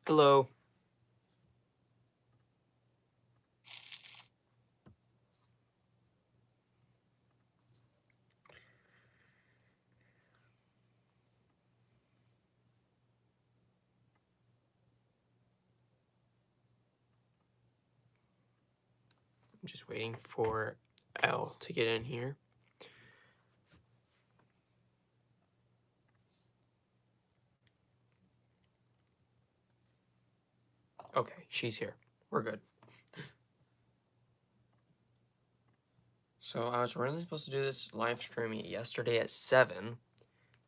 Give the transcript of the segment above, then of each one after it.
Hello. I'm just waiting for L to get in here. Okay, she's here. We're good. So I was originally supposed to do this live stream yesterday at 7,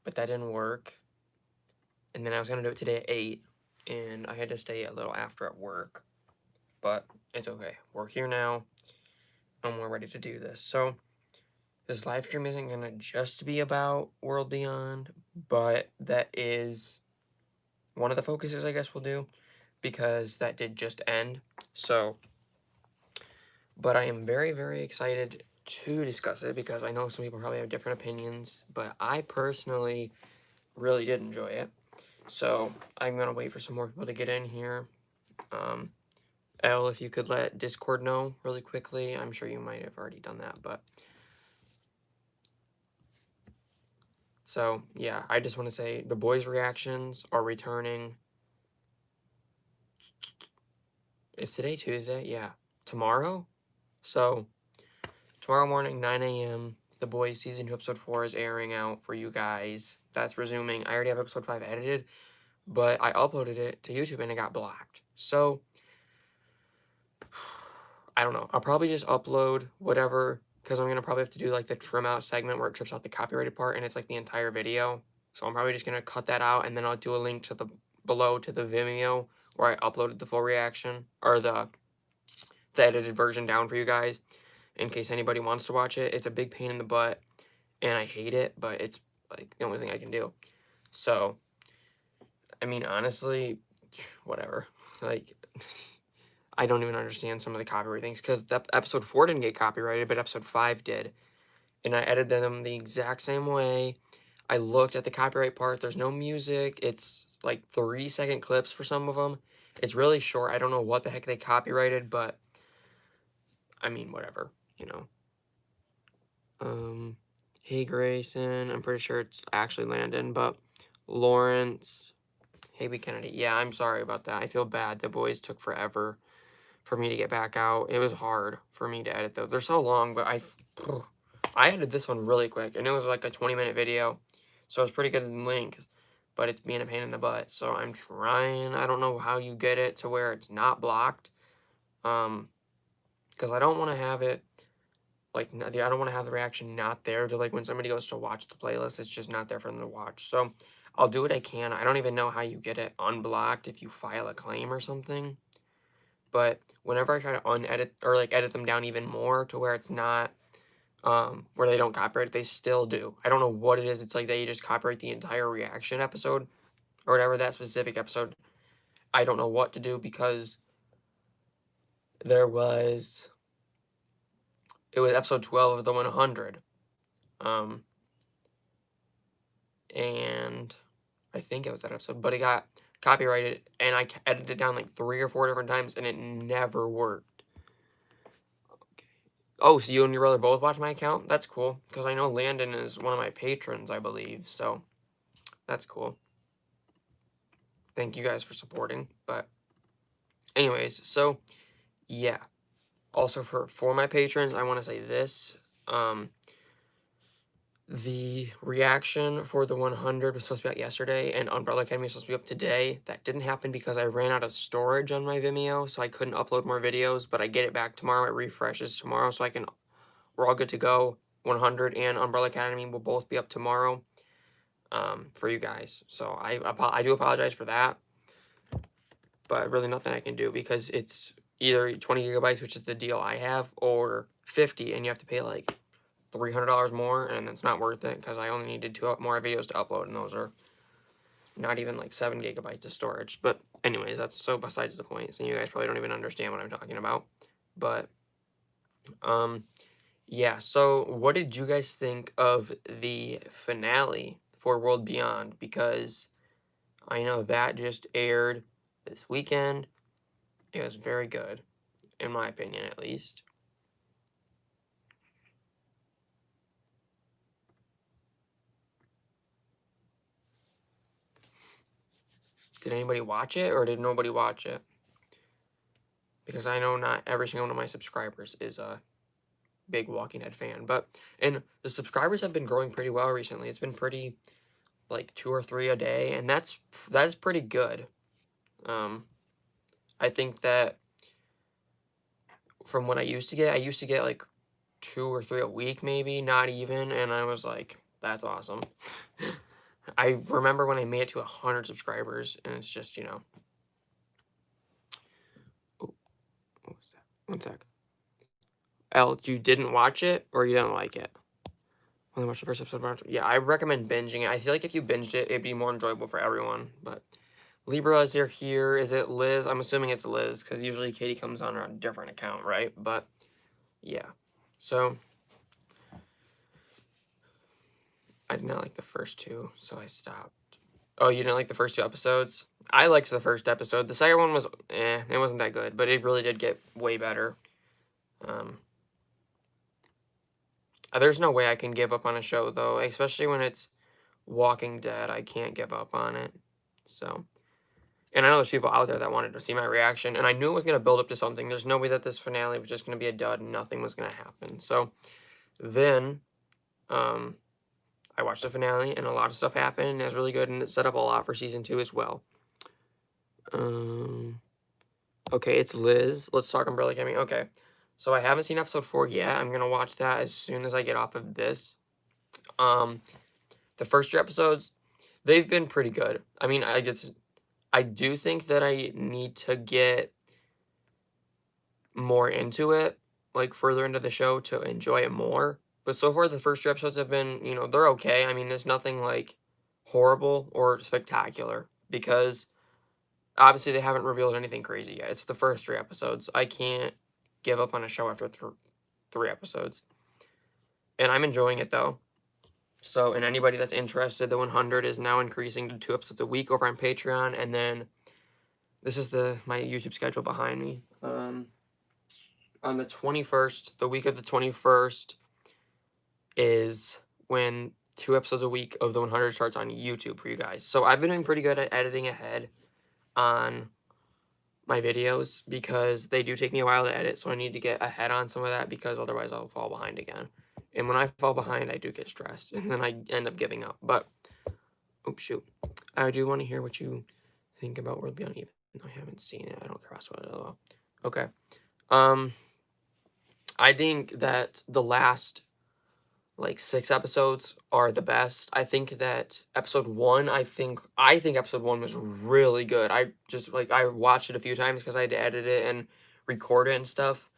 but that didn't work. And then I was going to do it today at 8, and I had to stay a little after at work. But it's okay. We're here now, and we're ready to do this. So this live stream isn't going to just be about World Beyond, but that is one of the focuses I guess we'll do, because that did just end. So, but I am very, very excited to discuss it because I know some people probably have different opinions, but I personally really did enjoy it. So I'm gonna wait for some more people to get in here. Elle, if you could let Discord know really quickly. I'm sure you might have already done that, but so yeah, I just want to say the boys' reactions are returning. Is today Tuesday? Yeah, tomorrow. So tomorrow morning, 9 a.m. The Boys Season 2 Episode 4 is airing out for you guys. That's resuming. I already have Episode 5 edited, but I uploaded it to YouTube and it got blocked. So, I don't know. I'll probably just upload whatever, because I'm going to probably have to do like the trim out segment where it trips out the copyrighted part and it's like the entire video. So I'm probably just going to cut that out and then I'll do a link to the below to the Vimeo where I uploaded the full reaction, or the edited version down for you guys in case anybody wants to watch it. It's a big pain in the butt and I hate it, but it's like the only thing I can do. So, I mean, honestly, whatever. Like, I don't even understand some of the copyright things, because episode 4 didn't get copyrighted, but episode 5 did. And I edited them the exact same way. I looked at the copyright part. There's no music. It's like 3-second clips for some of them. It's really short. I don't know what the heck they copyrighted, but I mean, whatever, you know. Hey Grayson, I'm pretty sure it's actually Landon, but Lawrence, hey B Kennedy. Yeah, I'm sorry about that. I feel bad. The boys took forever for me to get back out. It was hard for me to edit those. They're so long, but I edited this one really quick, and it was like a 20-minute video, so it's pretty good in length, but it's being a pain in the butt. So I'm trying. I don't know how you get it to where it's not blocked, because I don't want to have it like, I don't want to have the reaction not there to like when somebody goes to watch the playlist, it's just not there for them to watch. So I'll do what I can. I don't even know how you get it unblocked if you file a claim or something. But whenever I try to unedit or like edit them down even more to where it's not where they don't copyright, they still do. I don't know what it is. It's like they just copyright the entire reaction episode or whatever, that specific episode. I don't know what to do, because there was it was episode 12 of the 100. And I think it was that episode, but it got copyrighted, and I edited it down like 3 or 4 different times, and it never worked. Okay. Oh, so you and your brother both watch my account? That's cool, because I know Landon is one of my patrons, I believe, so that's cool. Thank you guys for supporting, but anyways, so yeah. Also for my patrons, I want to say this. The reaction for the 100 was supposed to be out yesterday, and Umbrella Academy was supposed to be up today. That didn't happen because I ran out of storage on my Vimeo, so I couldn't upload more videos, but I get it back tomorrow. It refreshes tomorrow, so we're all good to go. 100 and Umbrella Academy will both be up tomorrow for you guys. So I do apologize for that, but really nothing I can do, because it's either 20 gigabytes, which is the deal I have, or 50, and you have to pay like $300 more, and it's not worth it, because I only needed 2 more videos to upload, and those are not even like 7 gigabytes of storage. But anyways, that's so besides the point, so you guys probably don't even understand what I'm talking about. But yeah, so what did you guys think of the finale for World Beyond? Because I know that just aired. this weekend. It was very good, in my opinion, at least. Did anybody watch it, or did nobody watch it? Because I know not every single one of my subscribers is a big Walking Dead fan, and the subscribers have been growing pretty well recently. It's been pretty, like 2 or 3 a day, and that's pretty good. I think that from what I used to get like 2 or 3 a week, maybe, not even, and I was like, that's awesome. I remember when I made it to 100 subscribers, and it's just, you know. Oh, what was that? One sec. Elle, you didn't watch it, or you didn't like it? Only watched the first episode. Yeah, I recommend binging it. I feel like if you binged it, it'd be more enjoyable for everyone. But Libra, is here? Is it Liz? I'm assuming it's Liz, because usually Katie comes on a different account, right? But yeah. So I did not like the first 2, so I stopped. Oh, you didn't like the first 2 episodes? I liked the first episode. The second one was it wasn't that good, but it really did get way better. There's no way I can give up on a show, though, especially when it's Walking Dead. I can't give up on it. So, and I know there's people out there that wanted to see my reaction, and I knew it was going to build up to something. There's no way that this finale was just going to be a dud and nothing was going to happen. So then I watched the finale, and a lot of stuff happened, and it was really good, and it set up a lot for season 2 as well. Okay, it's Liz. Let's talk Umbrella Academy. Okay, so I haven't seen episode 4 yet. I'm going to watch that as soon as I get off of this. The first 2 episodes, they've been pretty good. I mean, I do think that I need to get more into it, like further into the show to enjoy it more. But so far, the first 2 episodes have been, you know, they're okay. I mean, there's nothing like horrible or spectacular because obviously they haven't revealed anything crazy yet. It's the first 3 episodes. I can't give up on a show after 3 episodes. And I'm enjoying it though. So, and anybody that's interested, the 100 is now increasing to 2 episodes a week over on Patreon. And then this is my YouTube schedule behind me. On the 21st, the week of the 21st is when 2 episodes a week of the 100 starts on YouTube for you guys. So I've been doing pretty good at editing ahead on my videos because they do take me a while to edit. So I need to get ahead on some of that because otherwise I'll fall behind again. And when I fall behind, I do get stressed and then I end up giving up. But, oh shoot. I do want to hear what you think about World Beyond Even. I haven't seen it. I don't care about it at all. Okay. I think that the last like 6 episodes are the best. I think that episode 1, I think episode 1 was really good. I just I watched it a few times because I had to edit it and record it and stuff,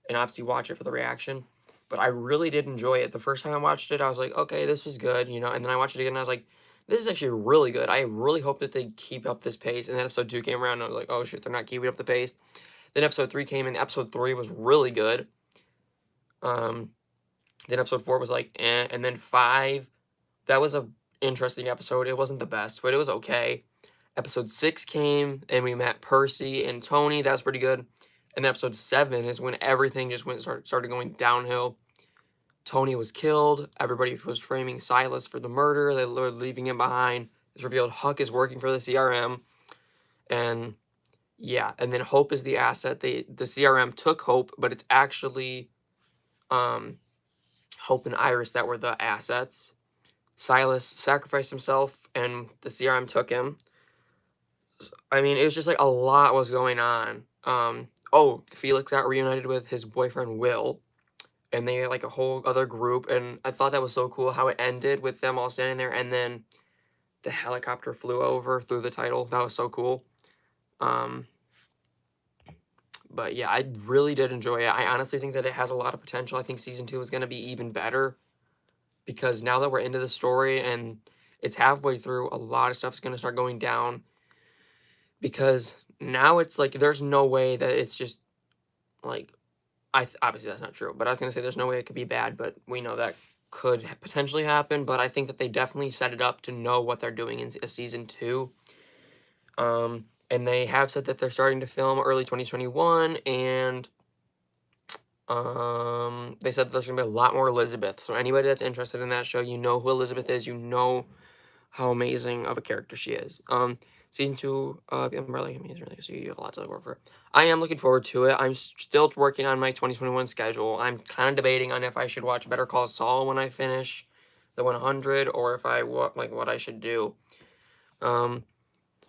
and obviously watch it for the reaction. But I really did enjoy it. The first time I watched it, I was like, okay, this was good, you know. And then I watched it again, and I was like, this is actually really good. I really hope that they keep up this pace. And then episode 2 came around, and I was like, oh shit, they're not keeping up the pace. Then episode 3 came in. Episode 3 was really good. Then episode 4 was like, eh. And then 5, that was a interesting episode. It wasn't the best, but it was okay. Episode 6 came, and we met Percy and Tony. That was pretty good. And then episode 7 is when everything just started going downhill. Tony was killed. Everybody was framing Silas for the murder. They were leaving him behind. It's revealed Huck is working for the CRM. And yeah, and then Hope is the asset. The CRM took Hope, but it's actually Hope and Iris that were the assets. Silas sacrificed himself, and the CRM took him. I mean, it was just like a lot was going on. Oh, Felix got reunited with his boyfriend Will, and they had like a whole other group, and I thought that was so cool how it ended with them all standing there, and then the helicopter flew over through the title. That was so cool. But yeah, I really did enjoy it. I honestly think that it has a lot of potential. I think season 2 is going to be even better because now that we're into the story and it's halfway through, a lot of stuff is going to start going down because now it's like there's no way that it's just like obviously that's not true, but I was going to say there's no way it could be bad, but we know that could potentially happen, but I think that they definitely set it up to know what they're doing in season 2. and they have said that they're starting to film early 2021, and they said there's gonna be a lot more Elizabeth. So anybody that's interested in that show, you know who Elizabeth is, you know how amazing of a character she is. Season 2 of Umbrella Academy is really, so you have a lot to look forward for. I am looking forward to it. I'm still working on my 2021 schedule. I'm kind of debating on if I should watch Better Call Saul when I finish the 100, or if I like what I should do.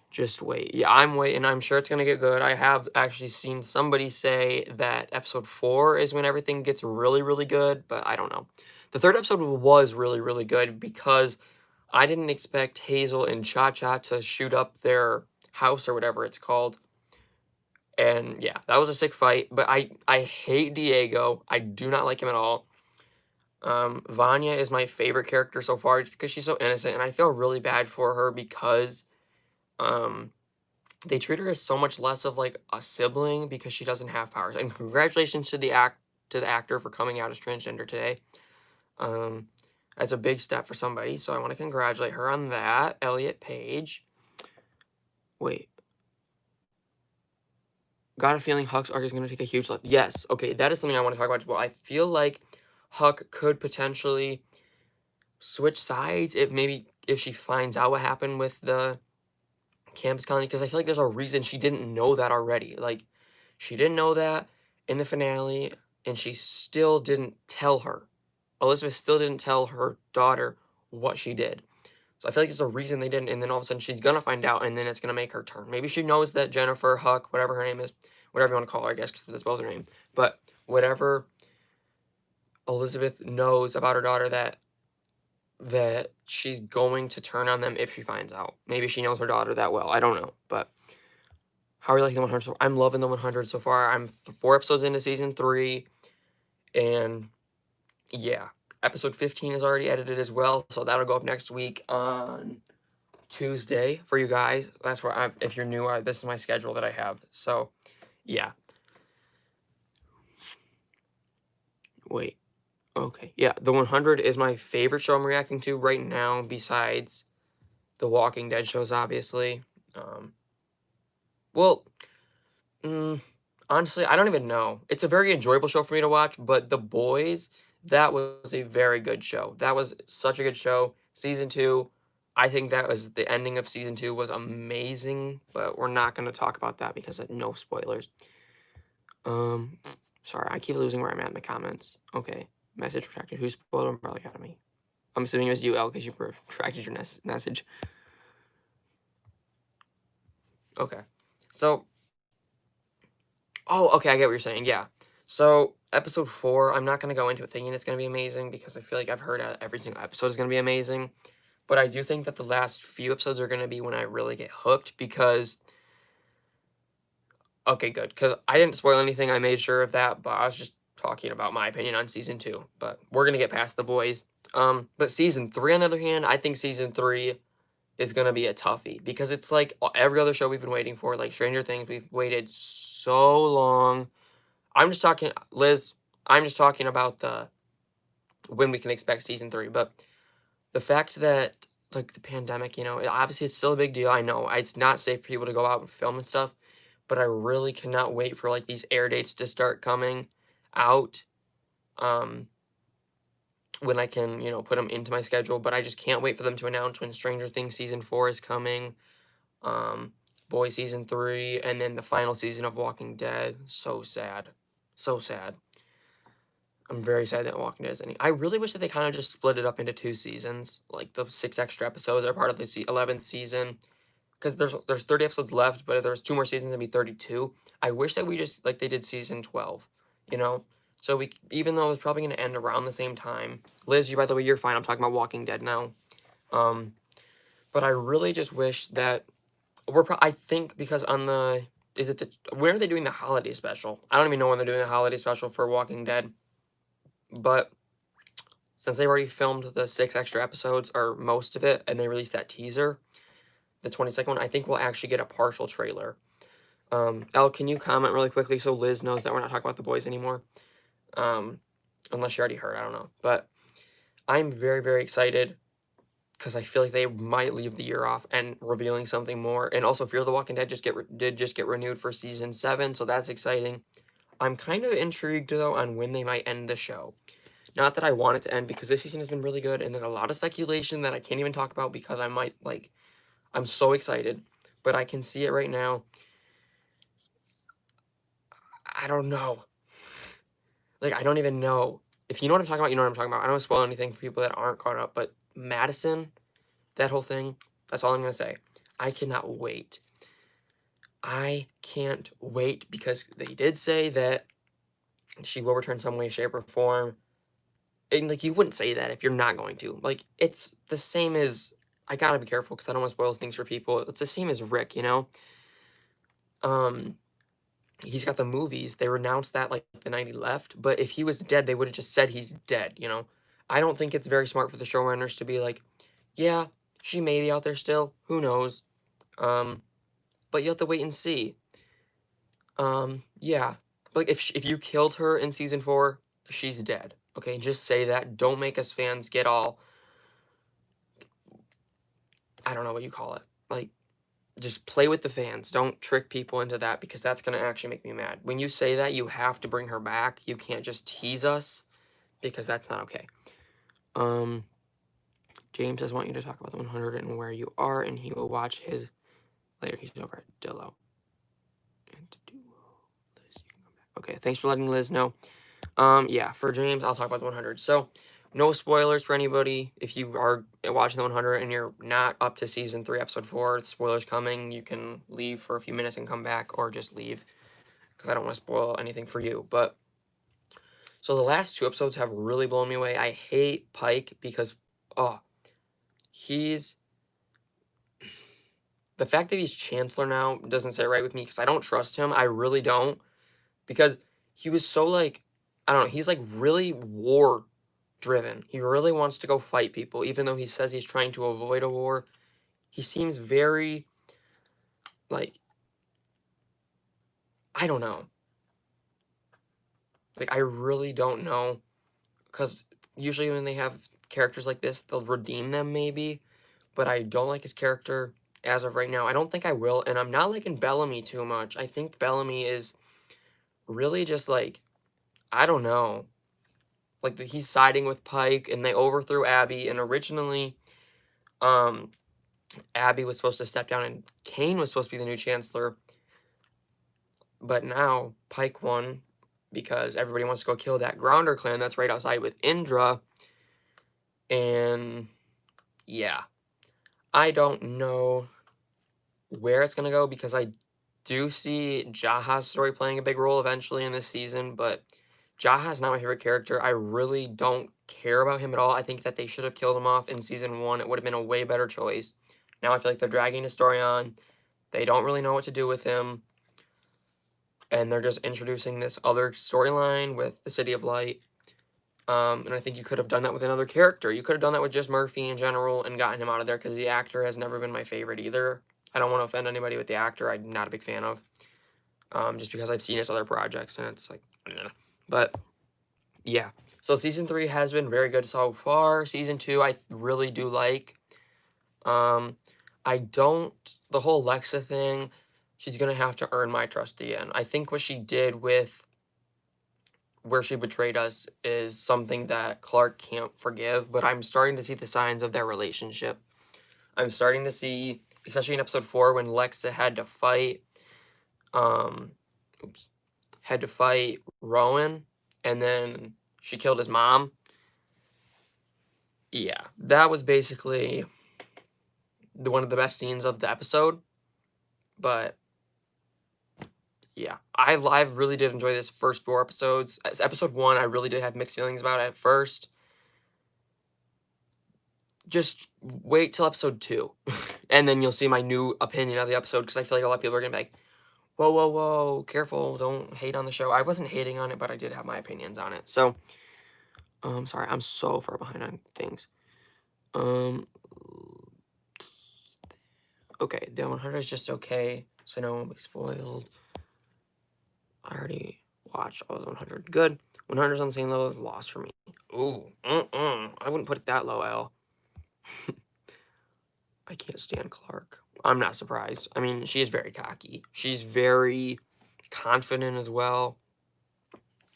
Just wait. Yeah, I'm waiting. I'm sure it's gonna get good. I have actually seen somebody say that episode 4 is when everything gets really, really good, but I don't know. The third episode was really, really good because I didn't expect Hazel and Cha Cha to shoot up their house or whatever it's called. And yeah, that was a sick fight. But I hate Diego. I do not like him at all. Vanya is my favorite character so far just because she's so innocent, and I feel really bad for her because um they treat her as so much less of like a sibling because she doesn't have powers. And congratulations to the actor for coming out as transgender today. Um, that's a big step for somebody, so I want to congratulate her on that. Elliot Page. Wait. Got a feeling Huck's arc is going to take a huge lift. Yes. Okay, that is something I want to talk about as well. I feel like Huck could potentially switch sides if she finds out what happened with the campus colony, because I feel like there's a reason she didn't know that already. Like, she didn't know that in the finale, and she still didn't tell her. Elizabeth still didn't tell her daughter what she did. So I feel like there's a reason they didn't, and then all of a sudden she's gonna find out, and then it's gonna make her turn. Maybe she knows that Jennifer, Huck, whatever her name is, whatever you want to call her, I guess, because that's both her name. But whatever Elizabeth knows about her daughter, that she's going to turn on them if she finds out. Maybe she knows her daughter that well. I don't know, but how are you liking the 100 so far? I'm loving the 100 so far. I'm 4 episodes into season 3, and yeah, episode 15 is already edited as well, so that'll go up next week on Tuesday for you guys. That's where if you're new, this is my schedule that I have. So, yeah. Wait. Okay. Yeah, The 100 is my favorite show I'm reacting to right now, besides the Walking Dead shows, obviously. Well, honestly, I don't even know. It's a very enjoyable show for me to watch, but The Boys, that was a very good show. That was such a good show. Season 2, I think that was the ending of season 2 was amazing, but we're not going to talk about that because no spoilers. Sorry, I keep losing where I'm at in the comments. Okay, message retracted. Who spoiled Umbrella Academy? I'm assuming it was you, El, because you retracted your message. Okay, so oh, okay, I get what you're saying, yeah. So, episode 4, I'm not gonna go into it thinking it's gonna be amazing because I feel like I've heard every single episode is gonna be amazing. But I do think that the last few episodes are gonna be when I really get hooked because okay, good, because I didn't spoil anything, I made sure of that, but I was just talking about my opinion on season 2. But we're gonna get past The Boys. But season 3, on the other hand, I think season 3 is gonna be a toughie because it's like every other show we've been waiting for, like Stranger Things, we've waited so long. I'm just talking, Liz, I'm just talking about the when we can expect season 3, but the fact that like the pandemic, obviously it's still a big deal. I know it's not safe for people to go out and film and stuff, but I really cannot wait for like these air dates to start coming out. Um, when I can, put them into my schedule, but I just can't wait for them to announce when Stranger Things season 4 is coming, um, Boy season 3, and then the final season of Walking Dead. So sad. So sad. I'm very sad that Walking Dead is ending. I really wish that they kind of just split it up into 2 seasons. Like, the 6 extra episodes are part of the 11th season. Because there's 30 episodes left, but if there was 2 more seasons, it'd be 32. I wish that we just, like they did season 12, you know? So even though it's probably going to end around the same time. Liz, by the way, you're fine. I'm talking about Walking Dead now. But I really just wish that I think because on when are they doing the holiday special? I don't even know when they're doing the holiday special for Walking Dead. But since they already filmed the 6 extra episodes, or most of it, and they released that teaser, the 22nd one, I think we'll actually get a partial trailer. Elle, can you comment really quickly so Liz knows that we're not talking about The Boys anymore? Unless you already heard, I don't know. But I'm very, very excited because I feel like they might leave the year off and revealing something more. And also, Fear the Walking Dead did just get renewed for season 7, so that's exciting. I'm kind of intrigued though on when they might end the show. Not that I want it to end because this season has been really good, and there's a lot of speculation that I can't even talk about because I might like. I'm so excited, but I can see it right now. I don't know. Like, I don't even know. If you know what I'm talking about, you know what I'm talking about. I don't want to spoil anything for people that aren't caught up, but Madison, that whole thing, that's all I'm going to say. I cannot wait. I can't wait because they did say that she will return some way, shape, or form. And, like, you wouldn't say that if you're not going to. Like, it's the same as... I gotta be careful because I don't want to spoil things for people. It's the same as Rick, you know? He's got the movies. They renounced that, like, the night he left. But if he was dead, they would have just said he's dead, you know? I don't think it's very smart for the showrunners to be like, yeah, she may be out there still. Who knows? But you have to wait and see. Yeah. Like, if you killed her in season 4, she's dead. Okay, just say that. Don't make us fans get all... I don't know what you call it. Like, just play with the fans. Don't trick people into that because that's going to actually make me mad. When you say that, you have to bring her back. You can't just tease us because that's not okay. James says, want you to talk about the 100 and where you are, and he will watch his later. He's over at Dillo. And to do Liz, you can come back. Okay, thanks for letting Liz know. Yeah, for James, I'll talk about the 100. So, no spoilers for anybody. If you are watching the 100 and you're not up to season 3, episode 4, spoilers coming, you can leave for a few minutes and come back, or just leave because I don't want to spoil anything for you. But so the last 2 episodes have really blown me away. I hate Pike because, oh, he's... The fact that he's Chancellor now doesn't sit right with me because I don't trust him. I really don't. Because he was so, like, I don't know, he's, like, really war-driven. He really wants to go fight people, even though he says he's trying to avoid a war. He seems very, like, I don't know. Like, I really don't know. Because usually when they have characters like this, they'll redeem them, maybe. But I don't like his character as of right now. I don't think I will. And I'm not liking Bellamy too much. I think Bellamy is really just, like, I don't know. Like, he's siding with Pike, and they overthrew Abby, and originally, Abby was supposed to step down, and Kane was supposed to be the new Chancellor, but now Pike won, because everybody wants to go kill that Grounder clan that's right outside with Indra, and, yeah. I don't know where it's gonna go, because I do see Jaha's story playing a big role eventually in this season, but Jaha's not my favorite character. I really don't care about him at all. I think that they should have killed him off in season 1. It would have been a way better choice. Now I feel like they're dragging his story on. They don't really know what to do with him. And they're just introducing this other storyline with the City of Light. And I think you could have done that with another character. You could have done that with just Murphy in general and gotten him out of there, because the actor has never been my favorite either. I don't want to offend anybody with the actor. I'm not a big fan of. Just because I've seen his other projects, and it's like, but yeah. So season 3 has been very good so far. Season 2, I really do like. I don't, the whole Lexa thing, she's gonna have to earn my trust again. I think what she did with where she betrayed us is something that Clark can't forgive, but I'm starting to see the signs of their relationship. I'm starting to see, especially in episode 4, when Lexa had to fight, had to fight Rowan, and then she killed his mom. Yeah, that was basically one of the best scenes of the episode. But yeah, I really did enjoy this first 4 episodes. As episode 1, I really did have mixed feelings about it at first. Just wait till episode 2, and then you'll see my new opinion of the episode, because I feel like a lot of people are gonna be like, whoa, whoa, whoa, careful, don't hate on the show. I wasn't hating on it, but I did have my opinions on it. So, sorry, I'm so far behind on things. Okay, the 100 is just okay, so no one will be spoiled. I already watched all the 100. Good. 100 is on the same level as Lost for me. Ooh, I wouldn't put it that low, Al. I can't stand Clark. I'm not surprised. I mean, she is very cocky. She's very confident as well.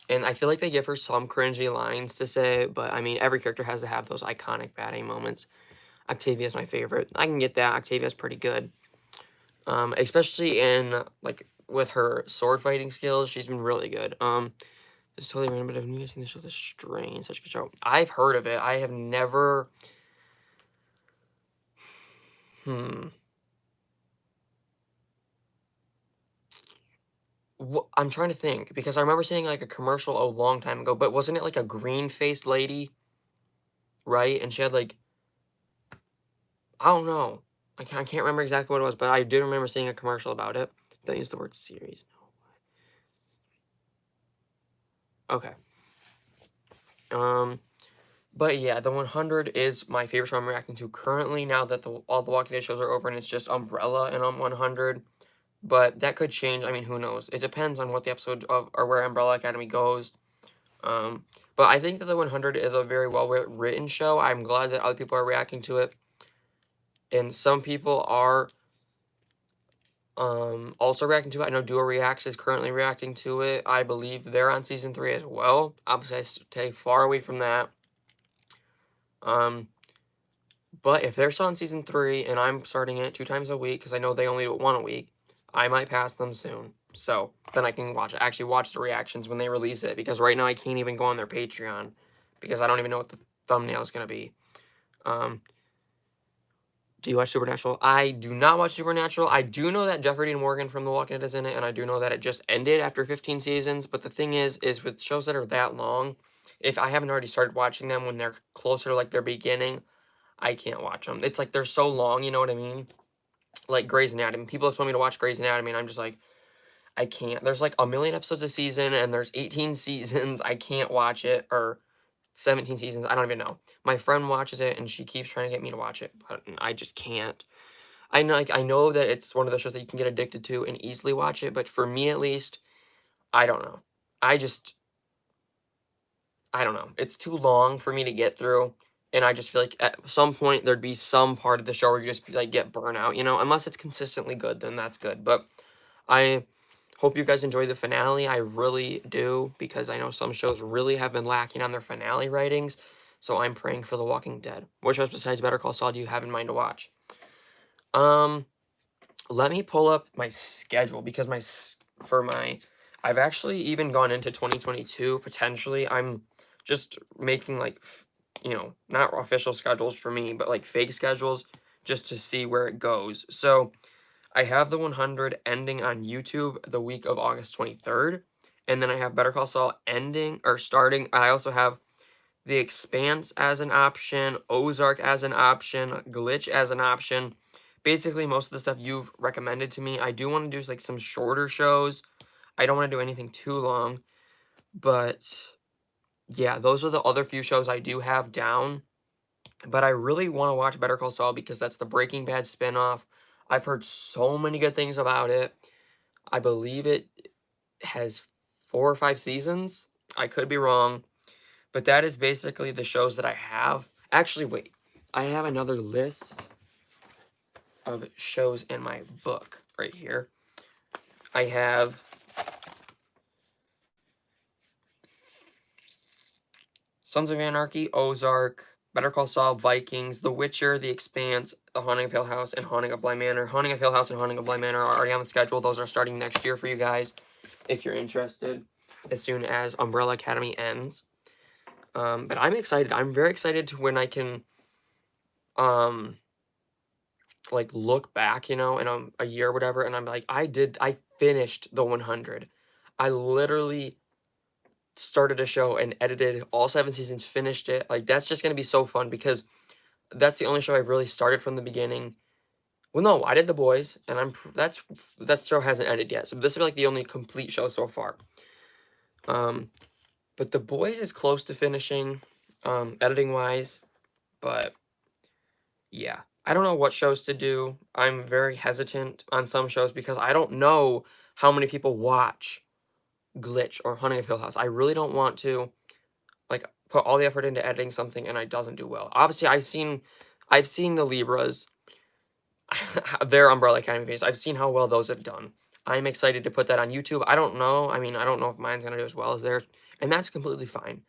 And I feel like they give her some cringy lines to say, but I mean, every character has to have those iconic bad A moments. Octavia's my favorite. I can get that. Octavia's pretty good. Especially in, like, with her sword fighting skills, she's been really good. It's totally random, but have you guys seen the show The Strain? Such a good show. I've heard of it. I have never... I'm trying to think, because I remember seeing, like, a commercial a long time ago, but wasn't it, like, a green-faced lady, right? And she had, like... I don't know. I can't remember exactly what it was, but I do remember seeing a commercial about it. Don't use the word series. Okay. But yeah, the 100 is my favorite show I'm reacting to currently now that all the Walking Dead shows are over and it's just Umbrella and 100. But that could change. I mean, who knows? It depends on what the episode of or where Umbrella Academy goes. But I think that the 100 is a very well written show. I'm glad that other people are reacting to it. And some people are also reacting to it. I know Duo Reacts is currently reacting to it. I believe they're on season 3 as well. Obviously, I stay far away from that. But if they're still on season 3 and I'm starting it 2 times a week, because I know they only do it 1 a week, I might pass them soon. So then I can actually watch the reactions when they release it, because right now I can't even go on their Patreon because I don't even know what the thumbnail is going to be. Do you watch Supernatural? I do not watch Supernatural. I do know that Jeffrey Dean Morgan from The Walking Dead is in it, and I do know that it just ended after 15 seasons. But the thing is with shows that are that long, if I haven't already started watching them when they're closer to, like, their beginning, I can't watch them. It's like they're so long, you know what I mean? Like Grey's Anatomy. People have told me to watch Grey's Anatomy, and I'm just like, I can't. There's like a million episodes a season, and there's 18 seasons. I can't watch it, or 17 seasons. I don't even know. My friend watches it, and she keeps trying to get me to watch it, but I just can't. I know that it's one of those shows that you can get addicted to and easily watch it, but for me at least, I don't know. I don't know. It's too long for me to get through, and I just feel like at some point there'd be some part of the show where you just like get burnout, you know? Unless it's consistently good, then that's good. But I hope you guys enjoy the finale. I really do, because I know some shows really have been lacking on their finale writings. So I'm praying for The Walking Dead. What shows besides Better Call Saul do you have in mind to watch? Let me pull up my schedule, because I've actually even gone into 2022 potentially. I'm just making, like, you know, not official schedules for me, but like fake schedules just to see where it goes. So I have the 100 ending on YouTube the week of August 23rd, and then I have Better Call Saul ending or starting. I also have The Expanse as an option, Ozark as an option, Glitch as an option. Basically, most of the stuff you've recommended to me. I do want to do, like, some shorter shows. I don't want to do anything too long. But, yeah, those are the other few shows I do have down. But I really want to watch Better Call Saul because that's the Breaking Bad spinoff. I've heard so many good things about it. I believe it has 4 or 5 seasons. I could be wrong. But that is basically the shows that I have. Actually, wait. I have another list of shows in my book right here. I have Sons of Anarchy, Ozark, Better Call Saul, Vikings, The Witcher, The Expanse, The Haunting of Hill House, and Haunting of Bly Manor. Haunting of Hill House and Haunting of Bly Manor are already on the schedule. Those are starting next year for you guys, if you're interested, as soon as Umbrella Academy ends. But I'm excited. I'm very excited to when I can, like, look back, you know, in a year or whatever, and I'm like, I finished the 100. I literally started a show and edited all 7 seasons, finished it. Like, that's just gonna be so fun because that's the only show I've really started from the beginning. Well, no, I did The Boys, and that show hasn't ended yet, so this is, like, the only complete show so far. But The Boys is close to finishing, editing-wise, but yeah. I don't know what shows to do. I'm very hesitant on some shows because I don't know how many people watch Glitch or Haunting of Hill House. I really don't want to, like, put all the effort into editing something and it doesn't do well. Obviously, I've seen the Libras, their Umbrella Academy videos. I've seen how well those have done. I'm excited to put that on YouTube. I don't know. I mean, I don't know if mine's gonna do as well as theirs, and that's completely fine.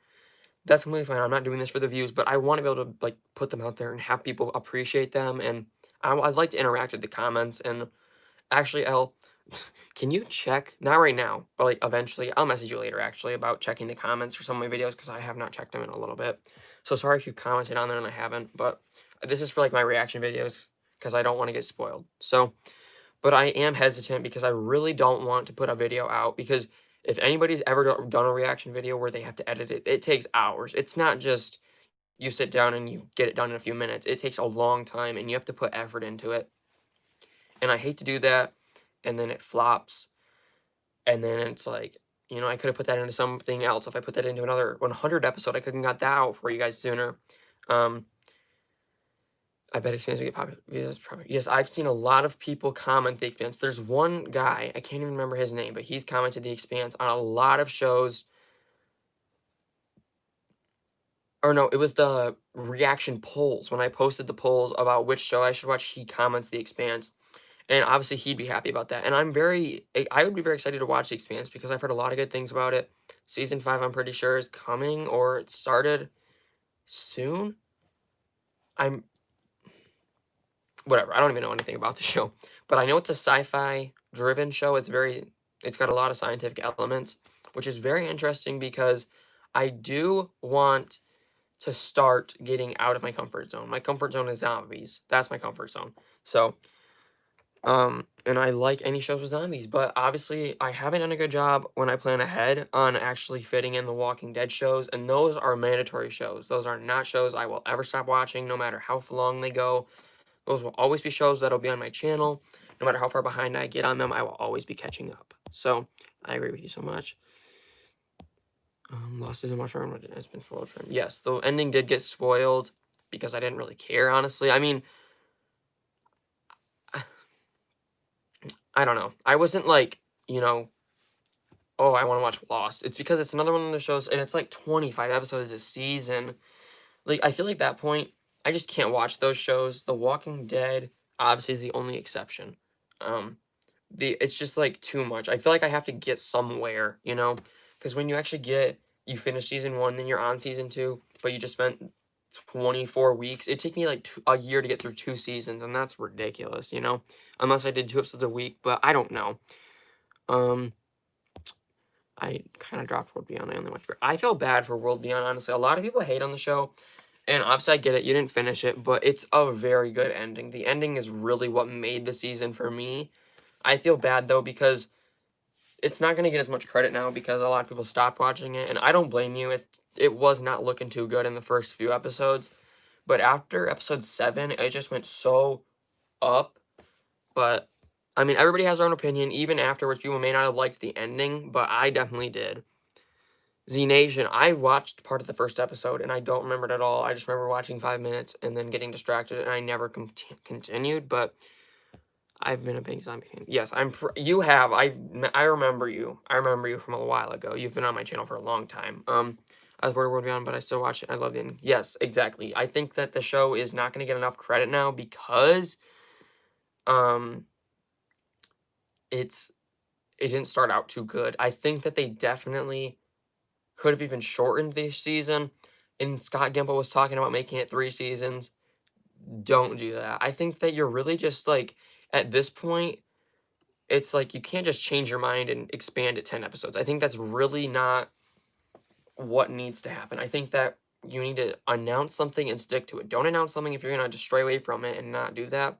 That's completely fine. I'm not doing this for the views, but I want to be able to like put them out there and have people appreciate them. And I'd like to interact with the comments. And actually, Elle, can you check, not right now, but like eventually, I'll message you later actually about checking the comments for some of my videos because I have not checked them in a little bit. So sorry if you commented on there and I haven't, but this is for like my reaction videos because I don't want to get spoiled. So, but I am hesitant because I really don't want to put a video out because if anybody's ever done a reaction video where they have to edit it, it takes hours. It's not just you sit down and you get it done in a few minutes. It takes a long time and you have to put effort into it. And I hate to do that. And then it flops. And then it's like, you know, I could have put that into something else. If I put that into another 100 episode, I could have got that out for you guys sooner. I bet Expanse will get popular. Yes, I've seen a lot of people comment the Expanse. There's one guy, I can't even remember his name, but he's commented the Expanse on a lot of shows. Or no, it was the reaction polls. When I posted the polls about which show I should watch, he comments the Expanse. And obviously he'd be happy about that. And I would be very excited to watch the Expanse because I've heard a lot of good things about it. Season 5, I'm pretty sure, is coming or it started soon. Whatever, I don't even know anything about the show, but I know it's a sci-fi driven show. It's got a lot of scientific elements, which is very interesting because I do want to start getting out of my comfort zone. My comfort zone is zombies. That's my comfort zone. So, and I like any shows with zombies, but obviously I haven't done a good job when I plan ahead on actually fitting in the Walking Dead shows, and those are mandatory shows. Those are not shows I will ever stop watching, no matter how long they go. Those will always be shows that'll be on my channel. No matter how far behind I get on them, I will always be catching up. So, I agree with you so much. Lost Season Watch Run has been spoiled for him. Yes, the ending did get spoiled because I didn't really care, honestly. I mean, I don't know. I wasn't like, you know, oh, I want to watch Lost. It's because it's another one of the shows, and it's like 25 episodes a season. Like, I feel like that point, I just can't watch those shows. The Walking Dead, obviously, is the only exception. Um, it's just like too much. I feel like I have to get somewhere, you know, because when you actually you finish season 1, then you're on season 2, but you just spent 24 weeks. It took me like a year to get through 2 seasons, and that's ridiculous, you know, unless I did 2 episodes a week, but I don't know. I kind of dropped World Beyond. I only watched. I feel bad for World Beyond, honestly. A lot of people hate on the show, and obviously I get it. You didn't finish it, but it's a very good ending. The ending is really what made the season for me. I feel bad though because it's not going to get as much credit now because a lot of people stopped watching it, and I don't blame you. It was not looking too good in the first few episodes, but after episode 7, it just went so up. But I mean, everybody has their own opinion. Even afterwards, people may not have liked the ending, but I definitely did. Z Nation, I watched part of the first episode, and I don't remember it at all. I just remember watching 5 minutes and then getting distracted, and I never continued, but I've been a big zombie fan. Yes, you have. I remember you. I remember you from a while ago. You've been on my channel for a long time. I was World Beyond, but I still watch it. I love the ending. Yes, exactly. I think that the show is not going to get enough credit now because it didn't start out too good. I think that they definitely could have even shortened this season. And Scott Gimple was talking about making it 3 seasons. Don't do that. I think that you're really just like, at this point, it's like you can't just change your mind and expand it 10 episodes. I think that's really not what needs to happen. I think that you need to announce something and stick to it. Don't announce something if you're going to just stray away from it and not do that.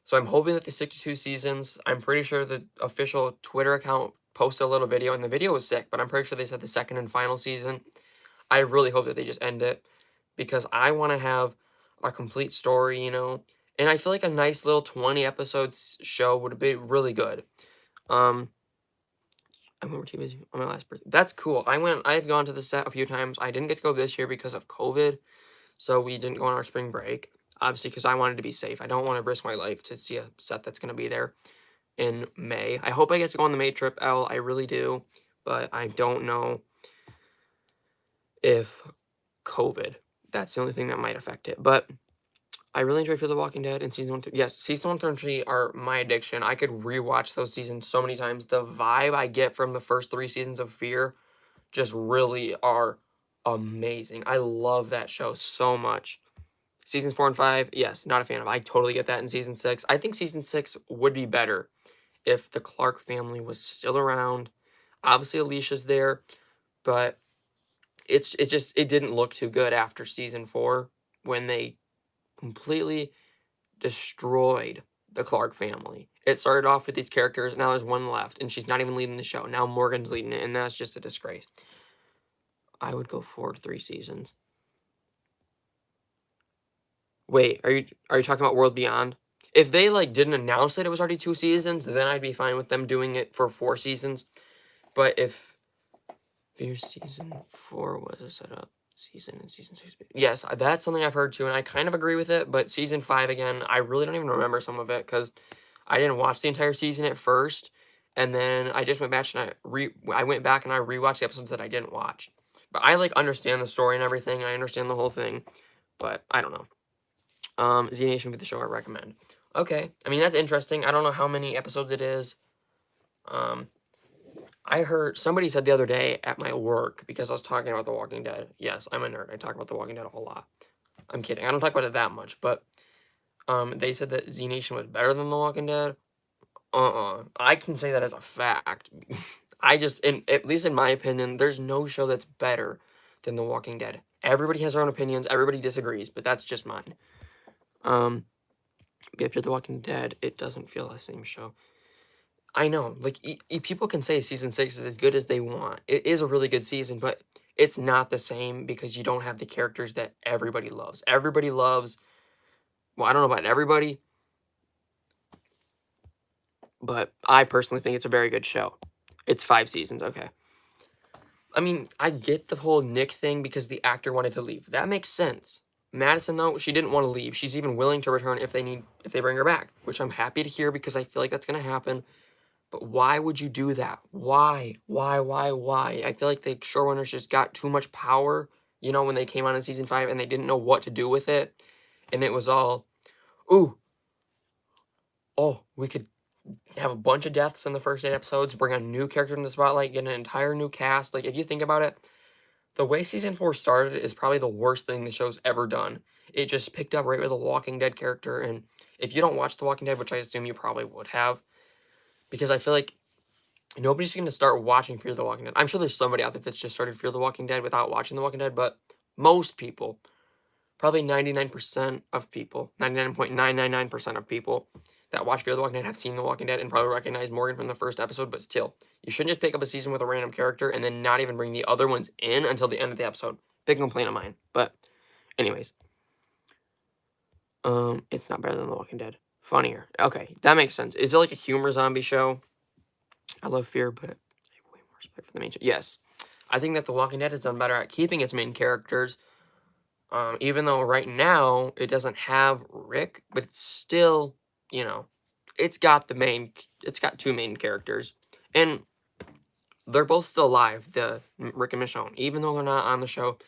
So I'm hoping that they stick to 2 seasons. I'm pretty sure the official Twitter account posted a little video, and the video was sick, but I'm pretty sure they said the second and final season. I really hope that they just end it because I want to have a complete story, you know. And I feel like a nice little 20 episodes show would be really good. I went too busy on my last birthday. That's cool. I've gone to the set a few times. I didn't get to go this year because of COVID, so we didn't go on our spring break. Obviously, because I wanted to be safe. I don't want to risk my life to see a set that's going to be there in May. I hope I get to go on the May trip, Elle. I really do, but I don't know if COVID. That's the only thing that might affect it. But I really enjoyed Fear the Walking Dead in season 1, yes, season 1 through 3 are my addiction. I could rewatch those seasons so many times. The vibe I get from the first 3 seasons of Fear just really are amazing. I love that show so much. Seasons 4 and 5, yes, not a fan of. I totally get that in season 6. I think season 6 would be better if the Clark family was still around. Obviously, Alicia's there, but it didn't look too good after season 4 when they completely destroyed the Clark family. It started off with these characters, now there's one left, and she's not even leading the show. Now Morgan's leading it, and that's just a disgrace. I would go 4 to 3 seasons. Wait, are you talking about World Beyond? If they, like, didn't announce that it was already 2 seasons, then I'd be fine with them doing it for 4 seasons. But if Fear season 4 was a setup season and season 6... Yes, that's something I've heard too, and I kind of agree with it, but season 5, again, I really don't even remember some of it, because I didn't watch the entire season at first, and then I just went back and I went back and I rewatched the episodes that I didn't watch. But I, like, understand the story and everything, I understand the whole thing, but I don't know. Z Nation would be the show I recommend. Okay, I mean, that's interesting. I don't know how many episodes it is. I heard somebody said the other day at my work, because I was talking about The Walking Dead. Yes, I'm a nerd. I talk about The Walking Dead a whole lot. I'm kidding. I don't talk about it that much, but they said that Z Nation was better than The Walking Dead. I can say that as a fact. At least in my opinion, there's no show that's better than The Walking Dead. Everybody has their own opinions. Everybody disagrees, but that's just mine. If you're The Walking Dead, it doesn't feel the same show. I know, like, people can say season 6 is as good as they want. It is a really good season, but it's not the same because you don't have the characters that everybody loves. Everybody loves, well, I don't know about everybody, but I personally think it's a very good show. It's 5 seasons, okay. I mean, I get the whole Nick thing because the actor wanted to leave. That makes sense. Madison, though, she didn't want to leave. She's even willing to return if they bring her back, which I'm happy to hear because I feel like that's going to happen. But why would you do that? Why? Why? I feel like the showrunners just got too much power, you know, when they came on in season 5 and they didn't know what to do with it. And it was all, ooh, oh, we could have a bunch of deaths in the first 8 episodes, bring a new character in the spotlight, get an entire new cast. Like, if you think about it, the way season 4 started is probably the worst thing the show's ever done. It just picked up right with a Walking Dead character, and if you don't watch The Walking Dead, which I assume you probably would have, because I feel like nobody's going to start watching Fear the Walking Dead. I'm sure there's somebody out there that's just started Fear the Walking Dead without watching The Walking Dead, but most people, probably 99% of people, 99.999% of people that watch Fear the Walking Dead have seen The Walking Dead and probably recognize Morgan from the first episode, but still, you shouldn't just pick up a season with a random character and then not even bring the other ones in until the end of the episode. Big complaint of mine, but anyways. It's not better than The Walking Dead. Funnier. Okay, that makes sense. Is it like a humor zombie show? I love Fear, but I have way more respect for the main show. Yes. I think that The Walking Dead has done better at keeping its main characters. Even though right now it doesn't have Rick, but it's still, you know, it's got 2 main characters. And they're both still alive, Rick and Michonne. Even though they're not on the show,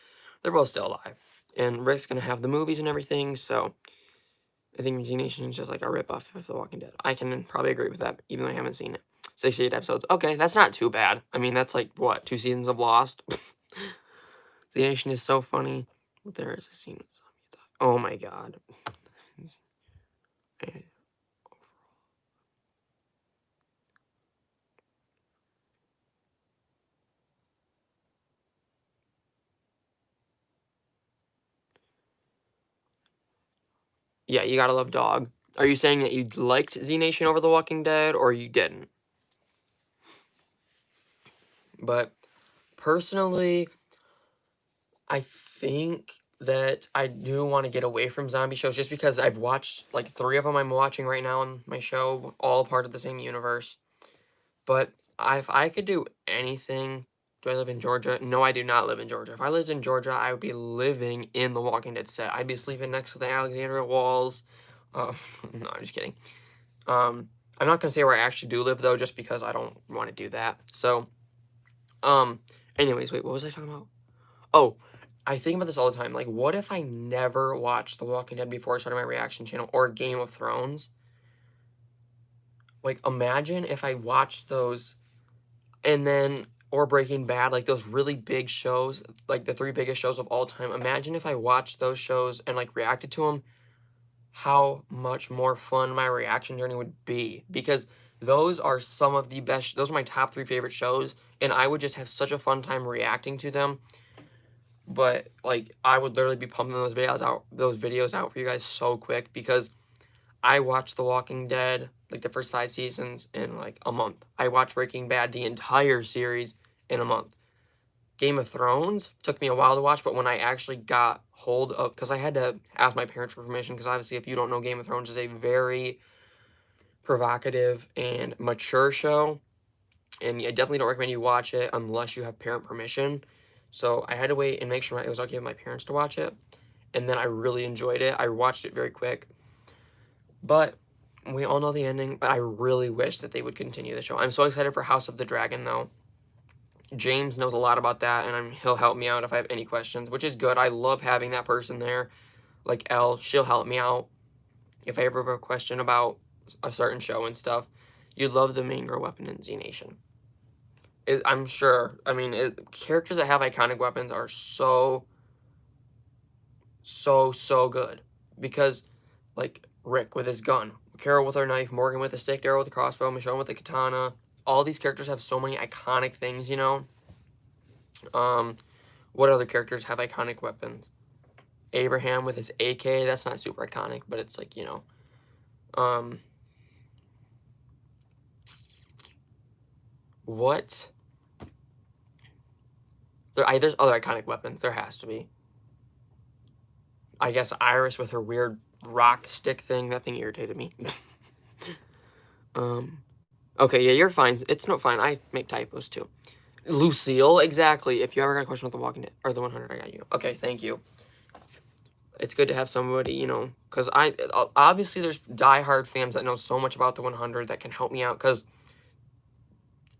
they're both still alive. And Rick's going to have the movies and everything, so I think Z Nation is just like a ripoff of The Walking Dead. I can probably agree with that, even though I haven't seen it. 68 episodes. Okay, that's not too bad. I mean, that's like, what, 2 seasons of Lost? Z Nation is so funny. There is a scene with zombie attack. Oh my god. Yeah, you gotta love Dog. Are you saying that you liked Z Nation over The Walking Dead, or you didn't? But personally, I think that I do want to get away from zombie shows just because I've watched, like, 3 of them I'm watching right now on my show, all part of the same universe. But if I could do anything, do I live in Georgia? No, I do not live in Georgia. If I lived in Georgia, I would be living in the Walking Dead set. I'd be sleeping next to the Alexandria walls. No, I'm just kidding. I'm not going to say where I actually do live, though, just because I don't want to do that. So, anyways, wait, what was I talking about? Oh, I think about this all the time. Like, what if I never watched The Walking Dead before I started my reaction channel or Game of Thrones? Like, imagine if I watched those and then, or Breaking Bad, like those really big shows, like the 3 biggest shows of all time. Imagine if I watched those shows and like reacted to them, how much more fun my reaction journey would be. Because those are some of the best, those are my top 3 favorite shows, and I would just have such a fun time reacting to them. But like, I would literally be pumping those videos out for you guys so quick, because I watched The Walking Dead, like the first 5 seasons, in like a month. I watched Breaking Bad, the entire series, in a month. Game of Thrones took me a while to watch, but when I actually got hold of, because I had to ask my parents for permission, because obviously if you don't know, Game of Thrones is a very provocative and mature show, and I definitely don't recommend you watch it unless you have parent permission. So I had to wait and make sure it was okay with my parents to watch it, and then I really enjoyed it. I watched it very quick, but we all know the ending, but I really wish that they would continue the show. I'm so excited for House of the Dragon, though. James knows a lot about that, and he'll help me out if I have any questions, which is good. I love having that person there, like Elle. She'll help me out if I ever have a question about a certain show and stuff. You'd love the main girl weapon in Z Nation. I'm sure. I mean, characters that have iconic weapons are so good, because, like, Rick with his gun, Carol with her knife, Morgan with a stick, Daryl with a crossbow, Michonne with a katana. All these characters have so many iconic things, you know? What other characters have iconic weapons? Abraham with his AK, that's not super iconic, but it's like, you know. What? There's other iconic weapons. There has to be. I guess Iris with her weird rock stick thing. That thing irritated me. Okay, yeah, you're fine. It's not fine. I make typos too. Lucille, exactly. If you ever got a question with The Walking Dead, or the 100, I got you. Okay, thank you. It's good to have somebody, you know, because obviously there's diehard fans that know so much about the 100 that can help me out, because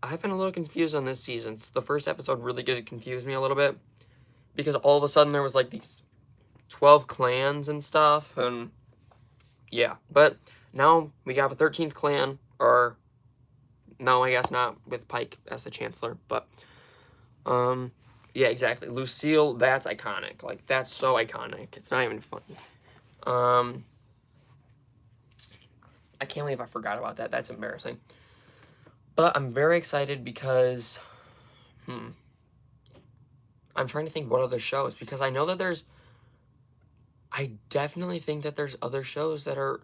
I've been a little confused on this season. The first episode really did confuse me a little bit, because all of a sudden there was like these 12 clans and stuff, and yeah. But now we got a 13th clan, or no, I guess not, with Pike as the Chancellor, but yeah, exactly. Lucille, that's iconic. Like, that's so iconic. It's not even funny. I can't believe I forgot about that. That's embarrassing. But I'm very excited because, I'm trying to think what other shows, because I know that I definitely think that there's other shows that are,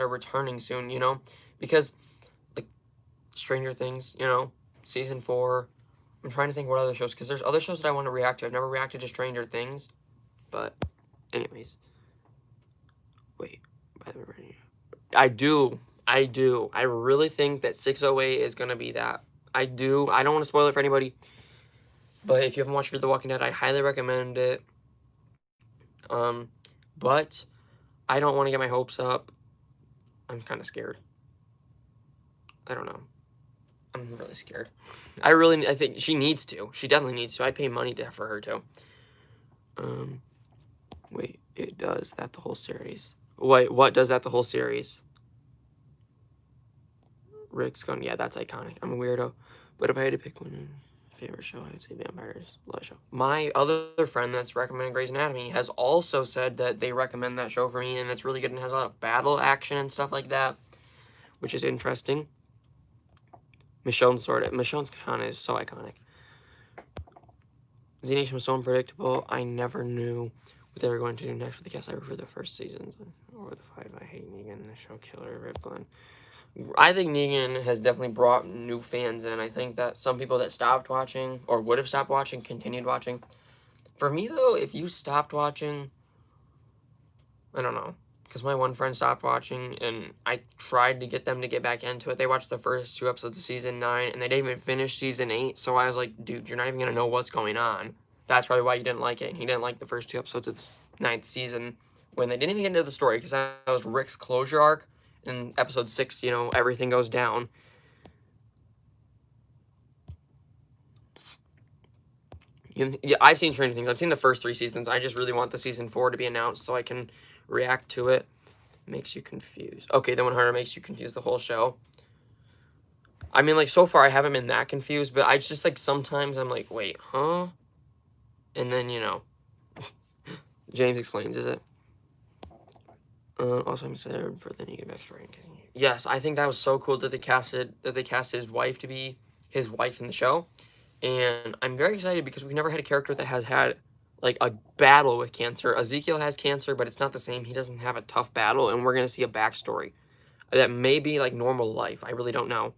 returning soon, you know, because, like, Stranger Things, you know, season 4. I'm trying to think what other shows, because there's other shows that I want to react to. I've never reacted to Stranger Things, but anyways. Wait, by the way, I do. I really think that 608 is going to be that. I do. I don't want to spoil it for anybody, but if you haven't watched Fear the Walking Dead, I highly recommend it. But I don't want to get my hopes up. I'm kind of scared. I don't know. I'm really scared. I think she needs to. She definitely needs to. I'd pay money for her to. Wait, it does that the whole series. Wait, what does that the whole series? Rick's Gun, yeah, that's iconic. I'm a weirdo. But if I had to pick one favorite show, I would say Vampires. Love show. My other friend that's recommended Grey's Anatomy has also said that they recommend that show for me, and it's really good and has a lot of battle action and stuff like that, which is interesting. Michonne's katana is so iconic. Z Nation was so unpredictable. I never knew what they were going to do next with the cast. I for the first seasons or the 5. I hate Negan, the show killer, Rip Glenn. I think Negan has definitely brought new fans in. I think that some people that stopped watching or would have stopped watching continued watching. For me, though, if you stopped watching, I don't know. Because my one friend stopped watching, and I tried to get them to get back into it. They watched the first 2 episodes of season 9, and they didn't even finish season 8. So I was like, dude, you're not even going to know what's going on. That's probably why you didn't like it. And he didn't like the first 2 episodes of the 9th season when they didn't even get into the story, because that was Rick's closure arc. In episode 6, you know, everything goes down. Yeah, I've seen Stranger Things. I've seen the first 3 seasons. I just really want the season 4 to be announced so I can react to it. Makes you confused. Okay, the 100 makes you confused the whole show. I mean, like, so far I haven't been that confused, but I just, like, sometimes I'm like, wait, huh? And then, you know, James explains, is it? Also, I'm excited for the Negan backstory. Yes, I think that was so cool that they cast his wife to be his wife in the show. And I'm very excited because we've never had a character that has had, like, a battle with cancer. Ezekiel has cancer, but it's not the same. He doesn't have a tough battle, and we're going to see a backstory that may be, like, normal life. I really don't know.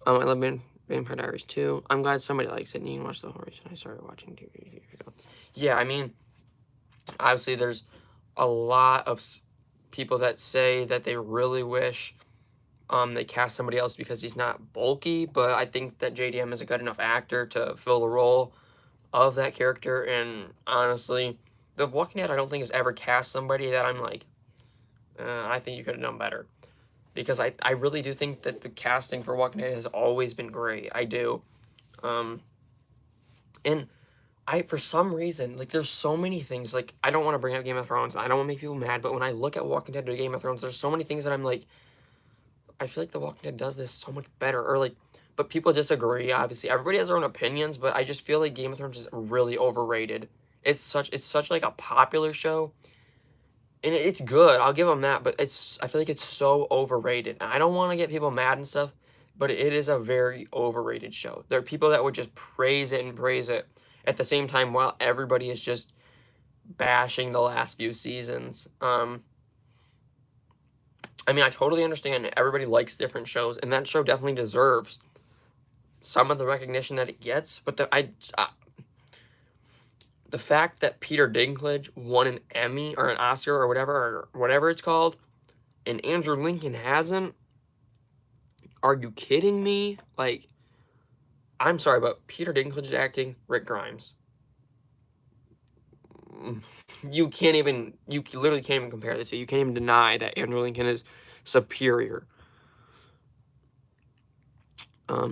I love Vampire Diaries too. I'm glad somebody likes it, and you can watch the whole reason I started watching TV years ago. Yeah, I mean, obviously there's a lot of people that say that they really wish they cast somebody else because he's not bulky, but I think that JDM is a good enough actor to fill the role of that character, and honestly, The Walking Dead I don't think has ever cast somebody that I'm like, I think you could have done better. Because I really do think that the casting for Walking Dead has always been great. I do. And for some reason, like, there's so many things, like, I don't want to bring up Game of Thrones. I don't want to make people mad, but when I look at Walking Dead or Game of Thrones, there's so many things that I'm like, I feel like The Walking Dead does this so much better. Or, like, but people disagree, obviously. Everybody has their own opinions, but I just feel like Game of Thrones is really overrated. It's such, like, a popular show. And it's good, I'll give them that, but I feel like it's so overrated. And I don't want to get people mad and stuff, but it is a very overrated show. There are people that would just praise it and praise it at the same time while everybody is just bashing the last few seasons. I mean, I totally understand everybody likes different shows, and that show definitely deserves some of the recognition that it gets, but the fact that Peter Dinklage won an Emmy or an Oscar or whatever it's called, and Andrew Lincoln hasn't, are you kidding me? Like, I'm sorry, but Peter Dinklage is acting Rick Grimes. You literally can't even compare the two. You can't even deny that Andrew Lincoln is superior.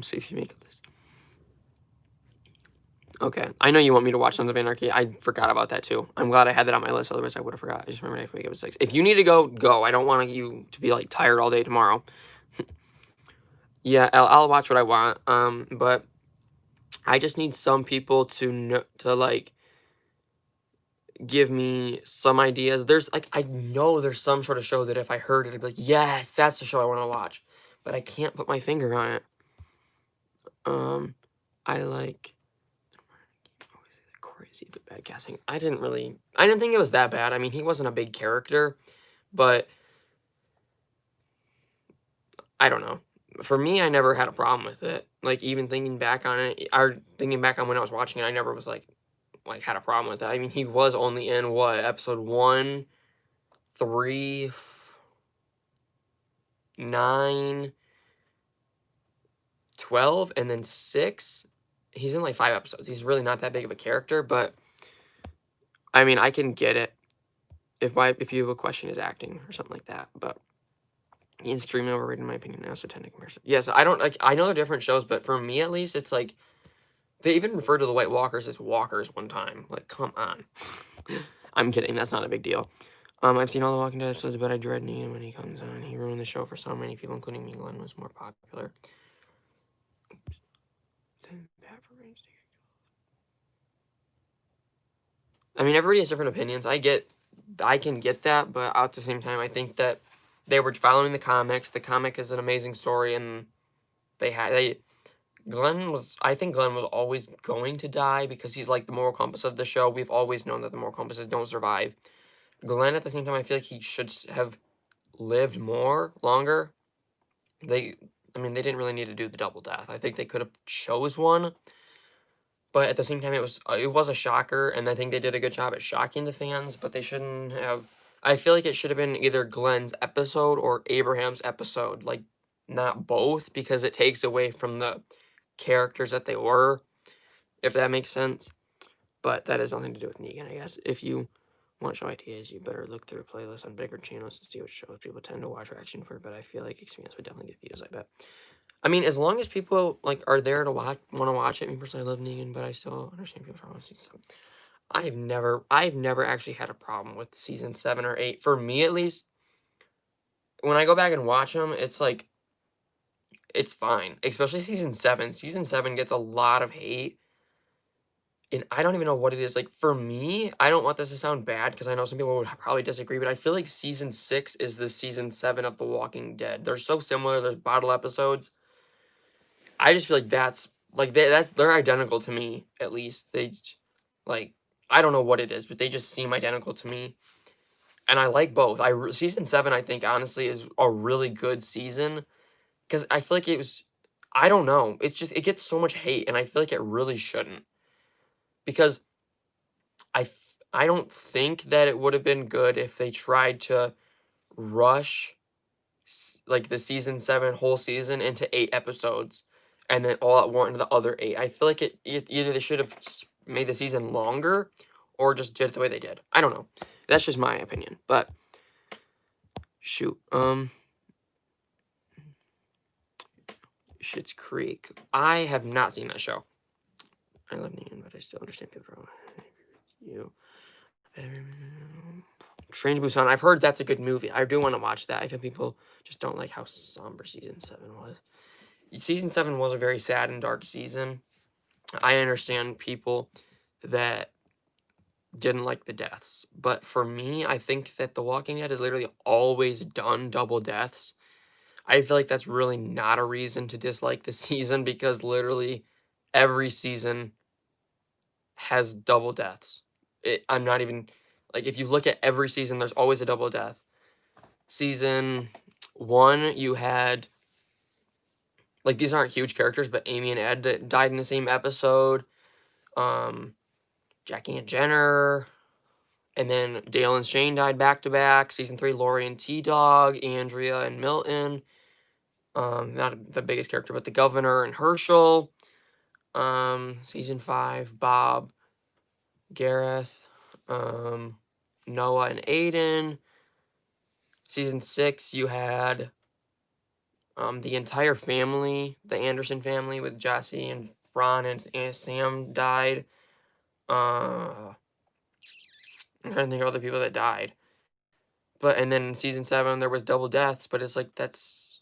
See if you make a list. Okay, I know you want me to watch Sons of Anarchy. I forgot about that too. I'm glad I had that on my list, otherwise I would have forgot. I just remembered I forget it was 6. If you need to go, go. I don't want you to be, like, tired all day tomorrow. Yeah, I'll watch what I want. But I just need some people to like, give me some ideas. There's, like, I know there's some sort of show that if I heard it, I'd be like, yes, that's the show I want to watch. But I can't put my finger on it. I like, crazy the bad casting. I didn't think it was that bad. I mean, he wasn't a big character, but I don't know. For me, I never had a problem with it. Like, even thinking back on it, or thinking back on when I was watching it, I never was like had a problem with it. I mean, he was only in what, episode 1, 3, 9, 12, and then 6. He's in like 5 episodes. He's really not that big of a character, but I mean, I can get it if you have a question his acting or something like that. But he's extremely overrated in my opinion now, so tend to comparison. Yes, I don't like. I know they're different shows, but for me at least, it's like they even referred to the White Walkers as walkers one time. Like, come on. I'm kidding. That's not a big deal. I've seen all the Walking Dead episodes, but I dread Negan when he comes on. He ruined the show for so many people, including me. Glenn was more popular. Oops. I mean, everybody has different opinions. I can get that, but at the same time, I think that they were following the comics. The comic is an amazing story, and I think Glenn was always going to die because he's like the moral compass of the show. We've always known that the moral compasses don't survive. Glenn, at the same time, I feel like he should have lived longer. I mean, they didn't really need to do the double death. I think they could have chose one, but at the same time, it was a shocker, and I think they did a good job at shocking the fans. But they shouldn't have. I feel like it should have been either Glenn's episode or Abraham's episode, like, not both, because it takes away from the characters that they were, if that makes sense. But that has nothing to do with Negan, I guess. If you want show ideas, you better look through a playlist on bigger channels to see what shows people tend to watch or action for. But I feel like Expanse would definitely get views, I bet. I mean, as long as people like are there to want to watch it. Me personally, I love Negan, but I still understand people trying to see some. I've never actually had a problem with season 7 or 8. For me, at least, when I go back and watch them, it's like it's fine. Especially season 7. Season 7 gets a lot of hate, and I don't even know what it is. Like for me, I don't want this to sound bad because I know some people would probably disagree, but I feel like season 6 is the season 7 of The Walking Dead. They're so similar. There's bottle episodes. I just feel like they're identical to me, at least. Like I don't know what it is, but they just seem identical to me. And I like both. Season 7 I think honestly is a really good season cuz I feel like it was I don't know. It's just it gets so much hate and I feel like it really shouldn't because I don't think that it would have been good if they tried to rush like the season 7 whole season into 8 episodes and then all at once into the other 8. I feel like either they should have made the season longer or just did it the way they did. I don't know. That's just my opinion. But shoot. Schitt's Creek. I have not seen that show. I love Negan, but I still understand people. You. Train to Busan. I've heard that's a good movie. I do want to watch that. I feel people just don't like how somber season 7 was. Season 7 was a very sad and dark season. I understand people that didn't like the deaths, but for me, I think that The Walking Dead has literally always done double deaths. I feel like that's really not a reason to dislike the season because literally every season has double deaths. I'm not even like if you look at every season, there's always a double death. Season 1, you had like these aren't huge characters, but Amy and Ed died in the same episode. Jackie and Jenner, and then Dale and Shane died back to back. Season 3, Lori and T-Dog, Andrea and Milton. Not the biggest character, but the governor and Herschel. Season 5, Bob, Gareth, Noah and Aiden. Season 6, you had the entire family, the Anderson family with Jesse and Ron and Sam died. I'm trying to think of other people that died. But and then in season 7 there was double deaths, but it's like that's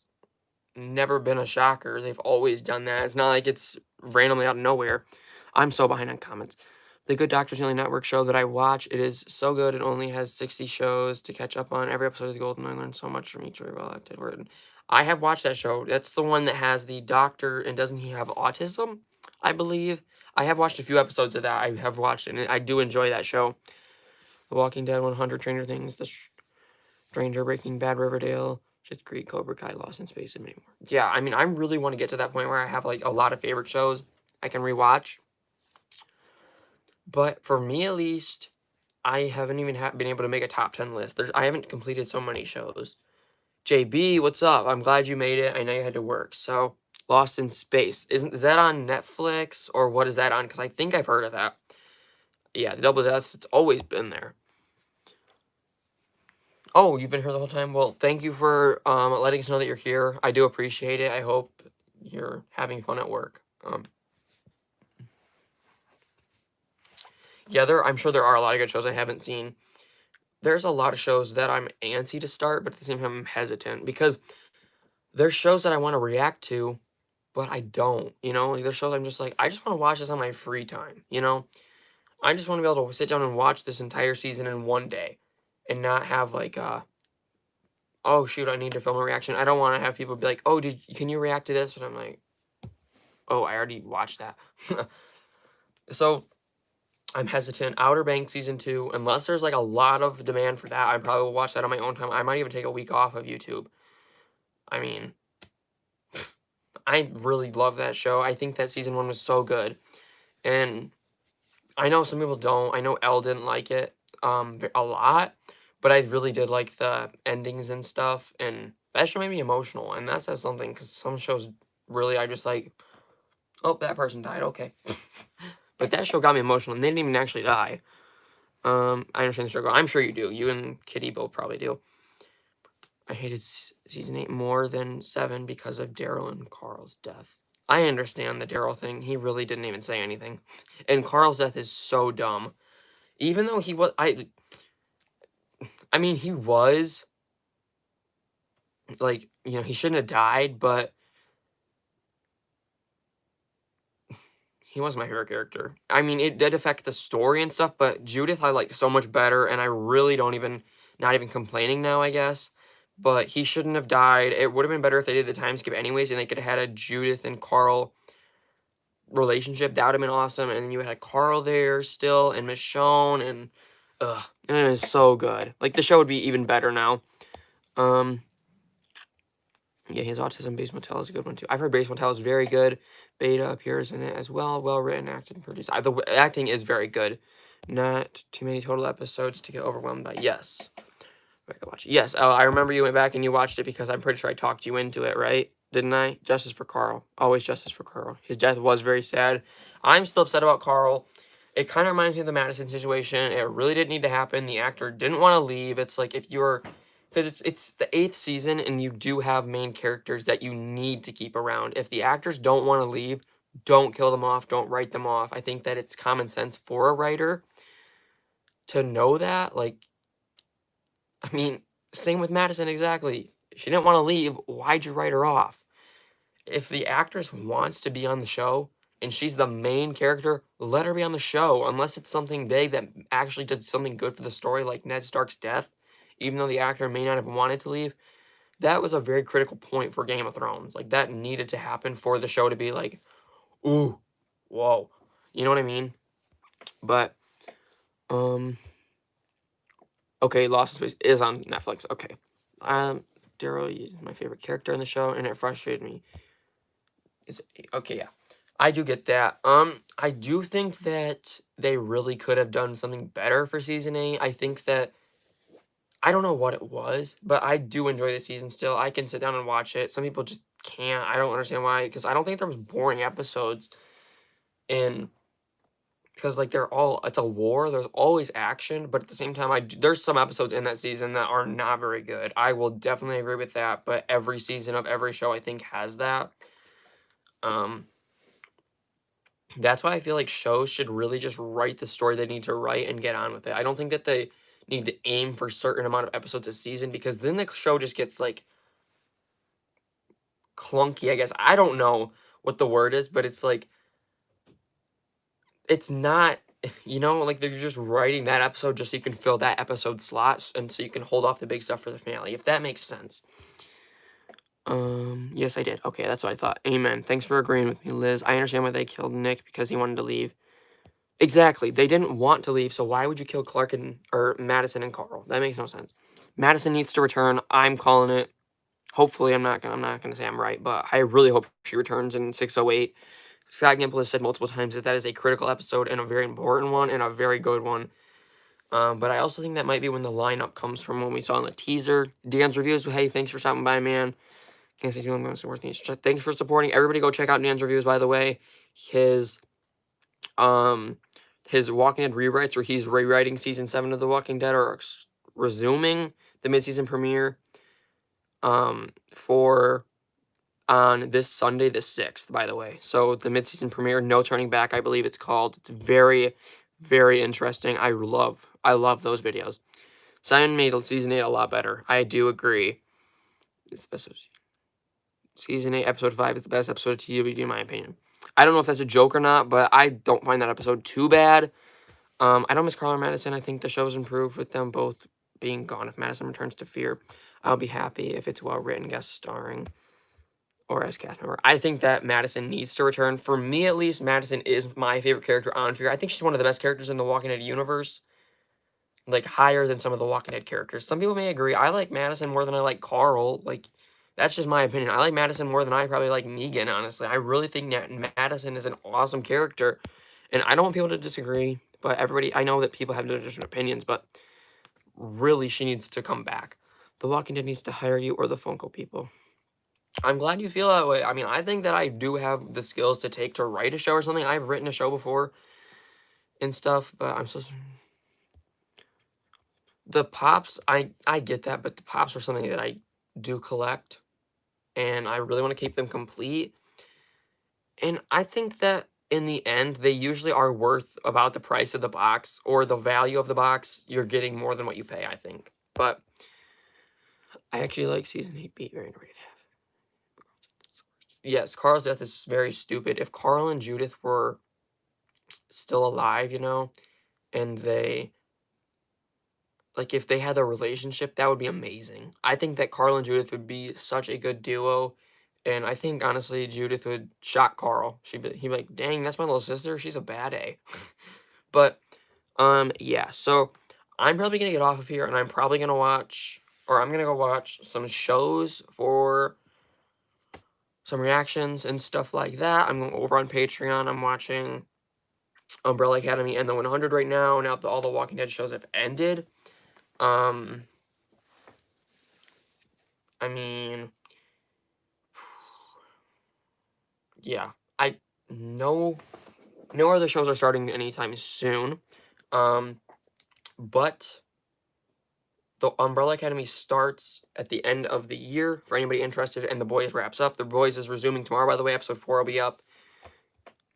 never been a shocker. They've always done that. It's not like it's randomly out of nowhere. I'm so behind on comments. The Good Doctor's the only network show that I watch. It is so good. It only has 60 shows to catch up on. Every episode is golden. I learned so much from each very well acted word. I have watched that show. That's the one that has the doctor, and doesn't he have autism? I believe. I have watched a few episodes of that. I have watched it, and I do enjoy that show. The Walking Dead, 100, Stranger Things, The Stranger, Breaking Bad, Riverdale, Schitt's Creek, Cobra Kai, Lost in Space, and many more. Yeah, I mean, I really want to get to that point where I have like a lot of favorite shows I can rewatch. But for me, at least, I haven't even been able to make a top 10 list. I haven't completed so many shows. JB, what's up? I'm glad you made it. I know you had to work. So, Lost in Space. Is that on Netflix or what is that on? Because I think I've heard of that. Yeah, the Double Deaths, it's always been there. Oh, you've been here the whole time? Well, thank you for letting us know that you're here. I do appreciate it. I hope you're having fun at work. Yeah, I'm sure there are a lot of good shows I haven't seen. There's a lot of shows that I'm antsy to start, but at the same time I'm hesitant because there's shows that I want to react to, but I don't, Like there's shows I'm just like, I just want to watch this on my free time. I just want to be able to sit down and watch this entire season in one day and not have like oh shoot, I need to film a reaction. I don't want to have people be like, oh, can you react to this? And I'm like, oh, I already watched that. So I'm hesitant. Outer Banks season 2, unless there's like a lot of demand for that, I probably will watch that on my own time. I might even take a week off of YouTube. I mean, I really love that show. I think that season 1 was so good. And I know some people don't. I know Elle didn't like it a lot, but I really did like the endings and stuff. And that show made me emotional. And that says something because some shows really, I just like, oh, that person died. Okay. But that show got me emotional and they didn't even actually die. I understand the struggle. I'm sure you do. You and Kitty both probably do. I hated season 8 more than 7 because of Daryl and Carl's death. I understand the Daryl thing. He really didn't even say anything. And Carl's death is so dumb. Even though he was I mean, he was like, he shouldn't have died, but he was my favorite character. I mean, it did affect the story and stuff, but Judith I like so much better, and I really don't even not even complaining now, I guess. But he shouldn't have died. It would have been better if they did the time skip anyways, and they could have had a Judith and Carl relationship. That would have been awesome. And then you had Carl there still, and Michonne, and and it is so good. Like the show would be even better now. Yeah, his autism Bates Motel is a good one too. I've heard Bates Motel is very good. Beta appears in it as well. Well written, acted, and produced. The acting is very good. Not too many total episodes to get overwhelmed by. Yes. I can watch it. Yes, I remember you went back and you watched it because I'm pretty sure I talked you into it, right? Didn't I? Justice for Carl. Always justice for Carl. His death was very sad. I'm still upset about Carl. It kind of reminds me of the Madison situation. It really didn't need to happen. The actor didn't want to leave. It's like if you're... Because it's the 8th season and you do have main characters that you need to keep around. If the actors don't want to leave, don't kill them off. Don't write them off. I think that it's common sense for a writer to know that. Like, I mean, same with Madison, exactly. She didn't want to leave. Why'd you write her off? If the actress wants to be on the show and she's the main character, let her be on the show. Unless it's something big that actually does something good for the story, like Ned Stark's death, even though the actor may not have wanted to leave. That was a very critical point for Game of Thrones. Like, that needed to happen for the show to be like, ooh, whoa. You know what I mean? But, okay, Lost in Space is on Netflix. Okay. Daryl is my favorite character in the show, and it frustrated me. Okay, yeah. I do get that. I do think that they really could have done something better for season 8. I think that I don't know what it was, but I do enjoy the season still. I can sit down and watch it. Some people just can't. I don't understand why, because I don't think there was boring episodes in because like it's a war. There's always action, but at the same time, there's some episodes in that season that are not very good. I will definitely agree with that. But every season of every show, I think, has that. That's why I feel like shows should really just write the story they need to write and get on with it. I don't think that they need to aim for a certain amount of episodes a season because then the show just gets like clunky, I guess. I don't know what the word is, but it's like it's not, like they're just writing that episode just so you can fill that episode slots and so you can hold off the big stuff for the finale, if that makes sense. Yes, I did. Okay, that's what I thought. Amen. Thanks for agreeing with me, Liz. I understand why they killed Nick because he wanted to leave. Exactly. They didn't want to leave, so why would you kill Clark or Madison and Carl? That makes no sense. Madison needs to return. I'm calling it. Hopefully, I'm not gonna say I'm right, but I really hope she returns in 608. Scott Gimple has said multiple times that is a critical episode and a very important one and a very good one. But I also think that might be when the lineup comes from when we saw in the teaser. Dan's reviews. Hey, thanks for stopping by, man. Can't say too long. Thanks for supporting. Everybody, go check out Dan's reviews. By the way, his Walking Dead rewrites, where he's rewriting season 7 of The Walking Dead, are resuming the mid-season premiere. For on this Sunday, the 6th, by the way. So the mid-season premiere, No Turning Back, I believe it's called. It's very, very interesting. I love those videos. Simon made season 8 a lot better. I do agree. Season 8, episode 5 is the best episode of TWD, in my opinion. I don't know if that's a joke or not, but I don't find that episode too bad. I don't miss Carl or Madison. I think the show's improved with them both being gone. If Madison returns to Fear, I'll be happy if it's well-written, guest starring, or as cast member. I think that Madison needs to return. For me, at least, Madison is my favorite character on Fear. I think she's one of the best characters in the Walking Dead universe. Like, higher than some of the Walking Dead characters. Some people may agree. I like Madison more than I like Carl. Like, that's just my opinion. I like Madison more than I probably like Negan, honestly. I really think that Madison is an awesome character. And I don't want people to disagree. But I know that people have different opinions. But really, she needs to come back. The Walking Dead needs to hire you or the Funko people. I'm glad you feel that way. I mean, I think that I do have the skills to take to write a show or something. I've written a show before and stuff, but I'm so... The pops, I get that, but the pops were something that I do collect, and I really want to keep them complete. And I think that in the end, they usually are worth about the price of the box or the value of the box. You're getting more than what you pay, I think. But I actually like Season 8 beat very underrated. Yes, Carl's death is very stupid. If Carl and Judith were still alive, and they like if they had a relationship, that would be amazing. I think that Carl and Judith would be such a good duo. And I think honestly Judith would shock Carl. He'd be like, dang, that's my little sister. She's a bad A. But yeah, so I'm probably gonna get off of here and I'm probably gonna watch or I'm gonna go watch some shows for some reactions and stuff like that. I'm going over on Patreon. I'm watching Umbrella Academy and the 100 right now. Now that all the Walking Dead shows have ended. I mean, yeah, I no other shows are starting anytime soon. But the Umbrella Academy starts at the end of the year for anybody interested, and The Boys wraps up. The Boys is resuming tomorrow, by the way. Episode 4 will be up.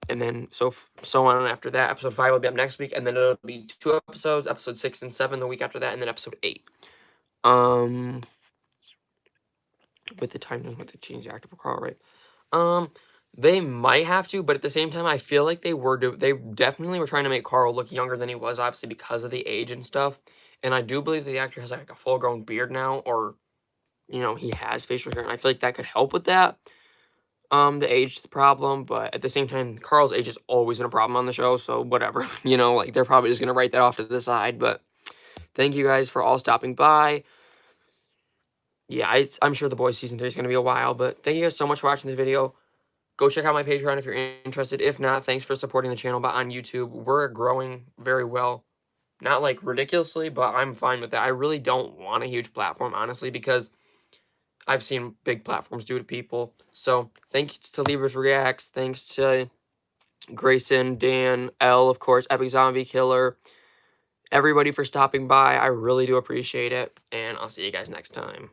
And then so on after that. Episode 5 will be up next week, and then it'll be 2 episodes, episode 6 and 7 the week after that, and then episode 8. With the time, with the change the actor for Carl, right? They might have to, but at the same time, I feel like they definitely were trying to make Carl look younger than he was, obviously because of the age and stuff. And I do believe the actor has like a full-grown beard now, or he has facial hair, and I feel like that could help with that. The age problem, but at the same time, Carl's age has always been a problem on the show, so whatever. Like they're probably just gonna write that off to the side. But thank you guys for all stopping by. Yeah, I'm sure The Boys season 3 is gonna be a while, but thank you guys so much for watching this video. Go check out my Patreon if you're interested. If not, thanks for supporting the channel. But on YouTube, we're growing very well. Not like ridiculously, but I'm fine with that. I really don't want a huge platform, honestly, because I've seen big platforms do to people. So thanks to Libras Reacts. Thanks to Grayson, Dan, L, of course, Epic Zombie Killer. Everybody for stopping by. I really do appreciate it. And I'll see you guys next time.